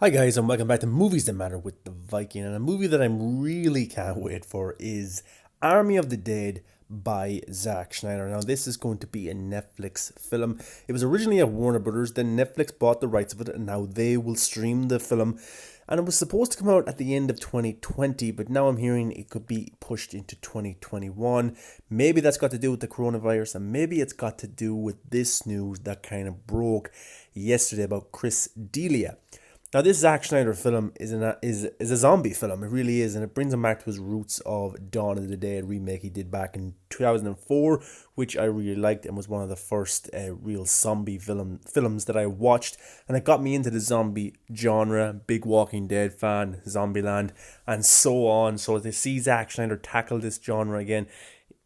Hi guys, and welcome back to Movies That Matter with the Viking. And a movie that I'm really can't wait for is Army of the Dead by Zack Snyder. Now this is going to be a Netflix film. It was originally at Warner Brothers, then Netflix bought the rights of it, and now they will stream the film. And it was supposed to come out at the end of 2020, but now I'm hearing it could be pushed into 2021. Maybe that's got to do with the coronavirus, and maybe it's got to do with this news that kind of broke yesterday about Chris Delia. Now, this Zack Snyder film is a zombie film. It really is, and it brings him back to his roots of Dawn of the Dead remake he did back in 2004, which I really liked and was one of the first real zombie films that I watched, and it got me into the zombie genre. Big Walking Dead fan, Zombieland, and so on. So to see Zack Snyder tackle this genre again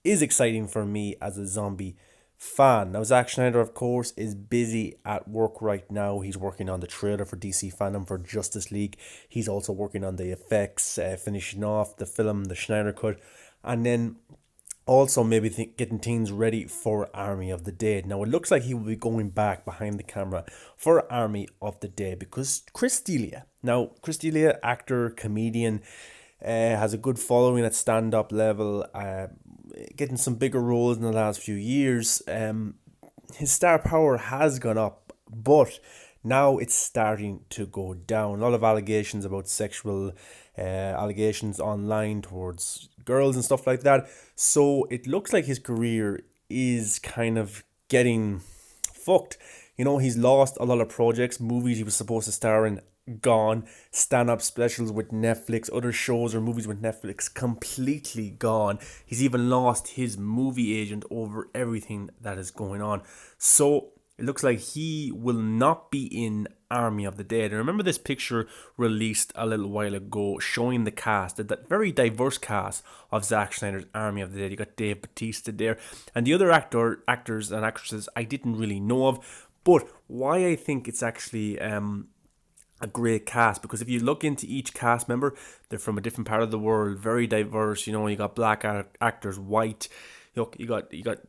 is exciting for me as a zombie fan. Now, Zack Snyder, of course, is busy at work right now. He's working on the trailer for DC Fandom for Justice League. He's also working on the effects, finishing off the film, the Snyder Cut, and then also maybe getting things ready for Army of the Dead. Now, it looks like he will be going back behind the camera for Army of the Dead because Chris D'Elia, actor, comedian, has a good following at stand-up level, getting some bigger roles in the last few years. His star power has gone up, but now it's starting to go down. A lot of allegations about sexual allegations online towards girls and stuff like that. So it looks like his career is kind of getting fucked. You know, he's lost a lot of projects, movies he was supposed to star in, gone. Stand-up specials with Netflix, other shows or movies with Netflix, completely gone. He's even lost his movie agent over everything that is going on. So it looks like he will not be in Army of the Dead. And remember this picture released a little while ago showing the cast, that very diverse cast of Zack Snyder's Army of the Dead. You got Dave Bautista there, and the other actors and actresses I didn't really know of. But why I think it's actually a great cast, because if you look into each cast member, they're from a different part of the world, very diverse. You know, you got black actors, white. You got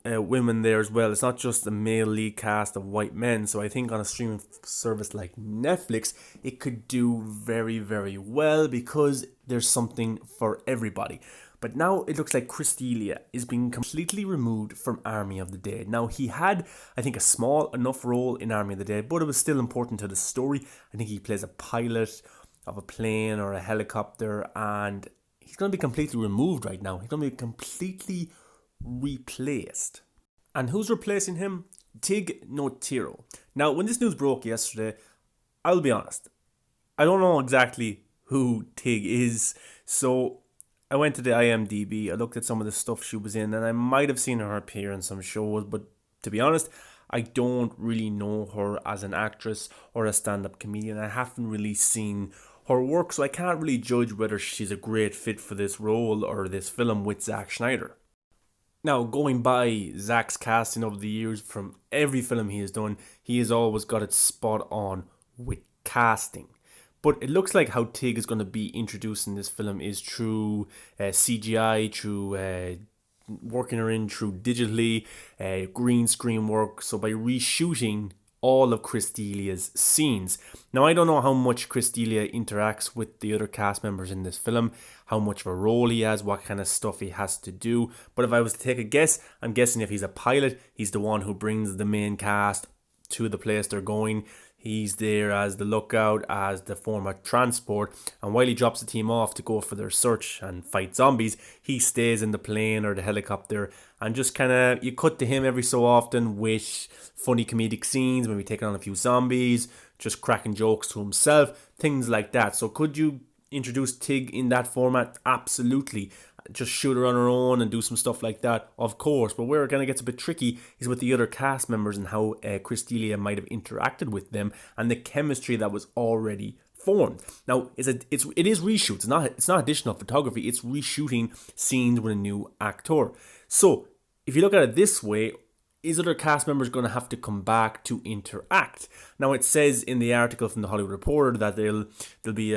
women there as well. It's not just a male lead cast of white men. So I think on a streaming service like Netflix, it could do very, very well because there's something for everybody. But now it looks like Chris D'Elia is being completely removed from Army of the Dead. Now, he had, I think, a small enough role in Army of the Dead, but it was still important to the story. I think he plays a pilot of a plane or a helicopter, and he's going to be completely removed right now. He's going to be completely replaced. And who's replacing him? Tig Notaro. Now, when this news broke yesterday, I'll be honest, I don't know exactly who Tig is, so I went to the IMDb, I looked at some of the stuff she was in, and I might have seen her appear in some shows, but to be honest, I don't really know her as an actress or a stand-up comedian. I haven't really seen her work, so I can't really judge whether she's a great fit for this role or this film with Zack Snyder. Now, going by Zack's casting over the years, from every film he has done, he has always got it spot on with casting. But it looks like how Tig is going to be introduced in this film is through CGI, through working her in through digitally, green screen work. So by reshooting all of Chris D'Elia's scenes. Now, I don't know how much Chris D'Elia interacts with the other cast members in this film, how much of a role he has, what kind of stuff he has to do. But if I was to take a guess, I'm guessing if he's a pilot, he's the one who brings the main cast to the place they're going. He's there as the lookout, as the form of transport, and while he drops the team off to go for their search and fight zombies, he stays in the plane or the helicopter and just kind of, you cut to him every so often with funny comedic scenes, maybe taking on a few zombies, just cracking jokes to himself, things like that. So could you introduce Tig in that format? Absolutely. Just shoot her on her own and do some stuff like that, of course. But where it kind of gets a bit tricky is with the other cast members and how Chris D'Elia might have interacted with them and the chemistry that was already formed. Now, it is reshoots. It's not additional photography. It's reshooting scenes with a new actor. So if you look at it this way, is other cast members going to have to come back to interact? Now, it says in the article from the Hollywood Reporter that there'll be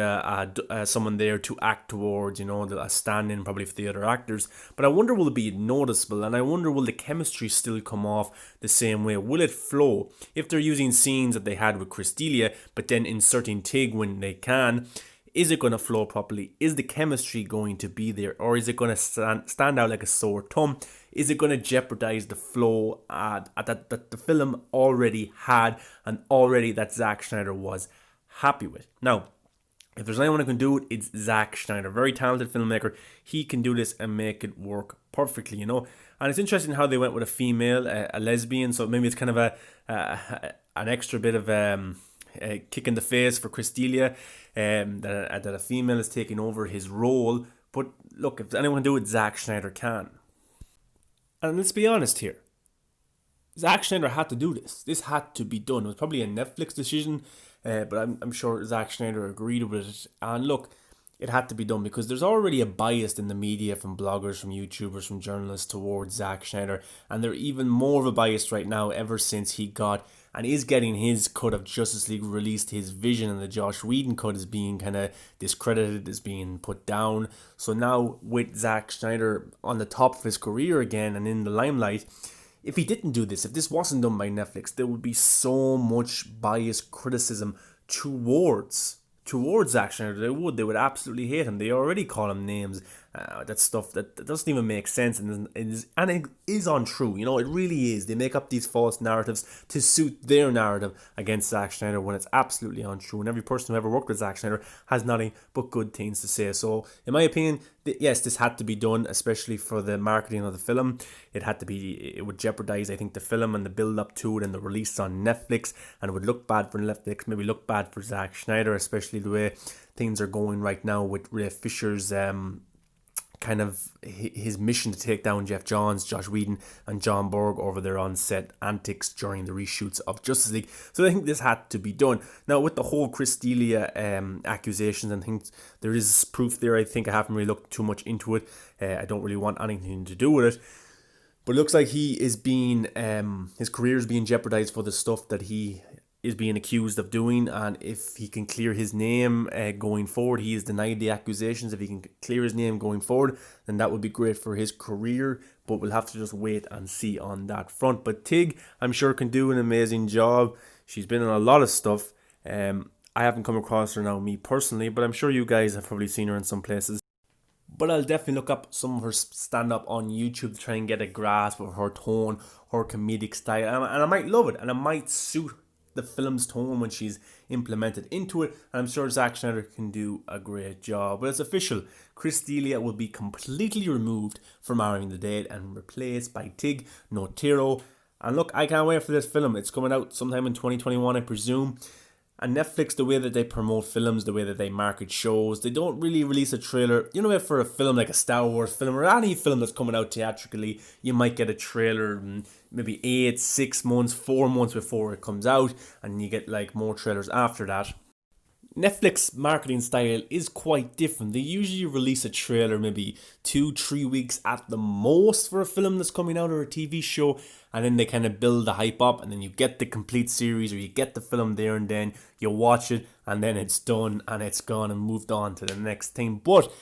someone there to act towards, a stand-in probably for the other actors. But I wonder, will it be noticeable? And I wonder, will the chemistry still come off the same way? Will it flow? If they're using scenes that they had with Chris Delia, but then inserting Tig when they can, is it going to flow properly? Is the chemistry going to be there? Or is it going to stand out like a sore thumb? Is it going to jeopardize the flow that the film already had and already that Zack Snyder was happy with? Now, if there's anyone who can do it, it's Zack Snyder. Very talented filmmaker. He can do this and make it work perfectly, And it's interesting how they went with a female, a lesbian. So maybe it's kind of an extra bit of a kick in the face for Chris Delia, that a female is taking over his role. But look, if anyone can do it, Zack Snyder can. And let's be honest here. Zack Snyder had to do this. This had to be done. It was probably a Netflix decision, but I'm sure Zack Snyder agreed with it. And look, it had to be done because there's already a bias in the media from bloggers, from YouTubers, from journalists towards Zack Snyder. And they're even more of a bias right now ever since he got and is getting his cut of Justice League released. His vision, and the Joss Whedon cut is being kind of discredited, is being put down. So now with Zack Snyder on the top of his career again and in the limelight, if he didn't do this, if this wasn't done by Netflix, there would be so much bias criticism towards Zack Snyder. They would absolutely hate him. They already call him names. That stuff that doesn't even make sense and it is untrue. It really is. They make up these false narratives to suit their narrative against Zack Snyder when it's absolutely untrue. And every person who ever worked with Zack Snyder has nothing but good things to say. So, in my opinion, yes, this had to be done, especially for the marketing of the film. It would jeopardize, I think, the film and the build up to it and the release on Netflix, and it would look bad for Netflix, maybe look bad for Zack Snyder, especially the way things are going right now with Ray Fisher's kind of his mission to take down Jeff Johns, Josh Whedon, and John Berg over their on-set antics during the reshoots of Justice League. So I think this had to be done. Now, with the whole Chris Delia accusations and things, there is proof there. I think I haven't really looked too much into it. I don't really want anything to do with it. But it looks like he is being, his career is being jeopardized for the stuff that he is being accused of doing, and if he can clear his name going forward, he has denied the accusations. If he can clear his name going forward, then that would be great for his career, but we'll have to just wait and see on that front. But Tig, I'm sure, can do an amazing job. She's been in a lot of stuff. I haven't come across her now, me personally, but I'm sure you guys have probably seen her in some places. But I'll definitely look up some of her stand-up on YouTube to try and get a grasp of her tone, her comedic style, and I might love it, and it might suit the film's tone when she's implemented into it. And I'm sure Zack Snyder can do a great job. But it's official. Chris Delia will be completely removed from Army of the Dead and replaced by Tig Notaro. And look, I can't wait for this film. It's coming out sometime in 2021, I presume. And Netflix, the way that they promote films, the way that they market shows, they don't really release a trailer. For a film like a Star Wars film or any film that's coming out theatrically, you might get a trailer maybe 8, 6 months, 4 months before it comes out, and you get like more trailers after that. Netflix marketing style is quite different. They usually release a trailer maybe 2-3 weeks at the most for a film that's coming out or a TV show, and then they kind of build the hype up, and then you get the complete series or you get the film there and then you watch it, and then it's done and it's gone and moved on to the next thing. But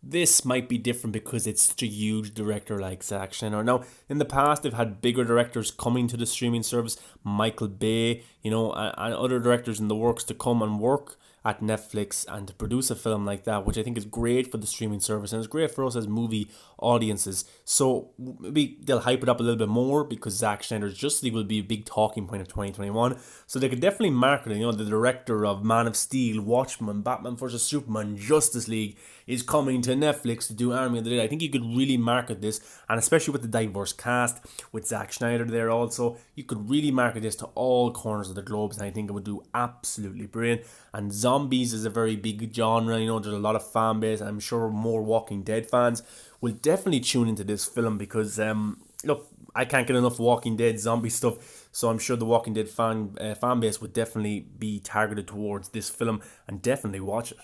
this might be different because it's such a huge director like Zack Snyder. Now, in the past, they've had bigger directors coming to the streaming service, Michael Bay, and other directors in the works to come and work at Netflix and to produce a film like that, which I think is great for the streaming service and it's great for us as movie audiences. So maybe they'll hype it up a little bit more because Zack Snyder's Justice League will be a big talking point of 2021. So they could definitely market it. The director of Man of Steel, Watchmen, Batman vs Superman, Justice League is coming to Netflix to do Army of the Dead. I think you could really market this, and especially with the diverse cast, with Zack Snyder there also, you could really market this to all corners of the globe, and I think it would do absolutely brilliant. And zombies is a very big genre, there's a lot of fan base. I'm sure more Walking Dead fans will definitely tune into this film because, look, I can't get enough Walking Dead zombie stuff, so I'm sure the Walking Dead fan base would definitely be targeted towards this film and definitely watch it.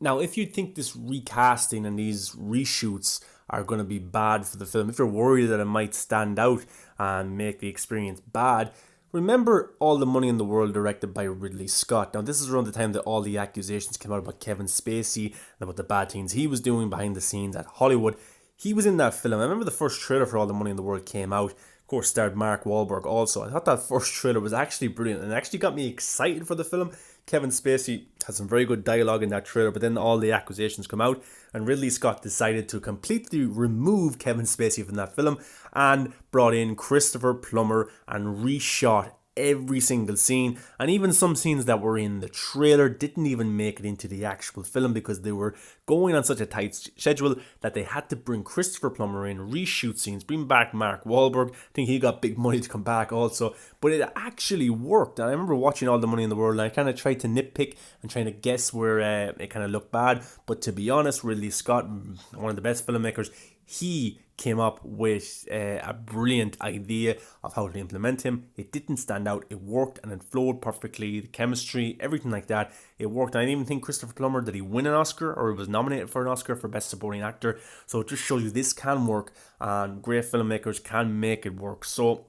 Now, if you think this recasting and these reshoots are going to be bad for the film, if you're worried that it might stand out and make the experience bad, remember All the Money in the World, directed by Ridley Scott. Now, this is around the time that all the accusations came out about Kevin Spacey and about the bad things he was doing behind the scenes at Hollywood. He was in that film. I remember the first trailer for All the Money in the World came out. Of course, starred Mark Wahlberg also. I thought that first trailer was actually brilliant and it actually got me excited for the film. Kevin Spacey has some very good dialogue in that trailer, but then all the accusations come out and Ridley Scott decided to completely remove Kevin Spacey from that film and brought in Christopher Plummer and reshot every single scene, and even some scenes that were in the trailer didn't even make it into the actual film because they were going on such a tight schedule that they had to bring Christopher Plummer in, reshoot scenes, bring back Mark Wahlberg. I think he got big money to come back also, but it actually worked. And I remember watching All the Money in the World and I kind of tried to nitpick and trying to guess where it kind of looked bad, but to be honest, Ridley Scott, one of the best filmmakers, he came up with a brilliant idea of how to implement him. It didn't stand out. It worked and it flowed perfectly. The chemistry, everything like that, it worked. I didn't even think Christopher Plummer, did he win an Oscar or he was nominated for an Oscar for Best Supporting Actor. So it just shows you this can work and great filmmakers can make it work. So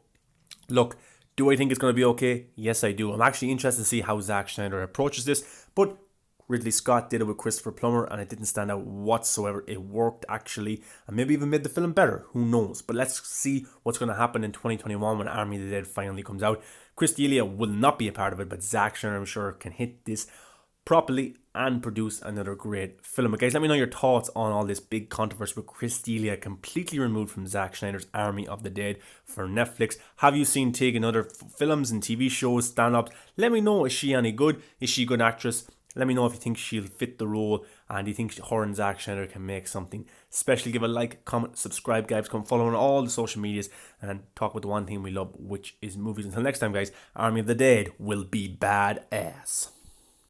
look, do I think it's going to be okay? Yes, I do. I'm actually interested to see how Zack Snyder approaches this, but Ridley Scott did it with Christopher Plummer and it didn't stand out whatsoever. It worked actually and maybe even made the film better. Who knows? But let's see what's going to happen in 2021 when Army of the Dead finally comes out. Delia will not be a part of it, but Zack Snyder, I'm sure, can hit this properly and produce another great film. But guys, let me know your thoughts on all this big controversy with Delia completely removed from Zack Snyder's Army of the Dead for Netflix. Have you seen Tig in other films and TV shows, stand-ups? Let me know, is she any good? Is she a good actress? Let me know if you think she'll fit the role and you think her and Zack Snyder can make something special. Give a like, comment, subscribe, guys. Come follow on all the social medias and talk about the one thing we love, which is movies. Until next time, guys, Army of the Dead will be badass.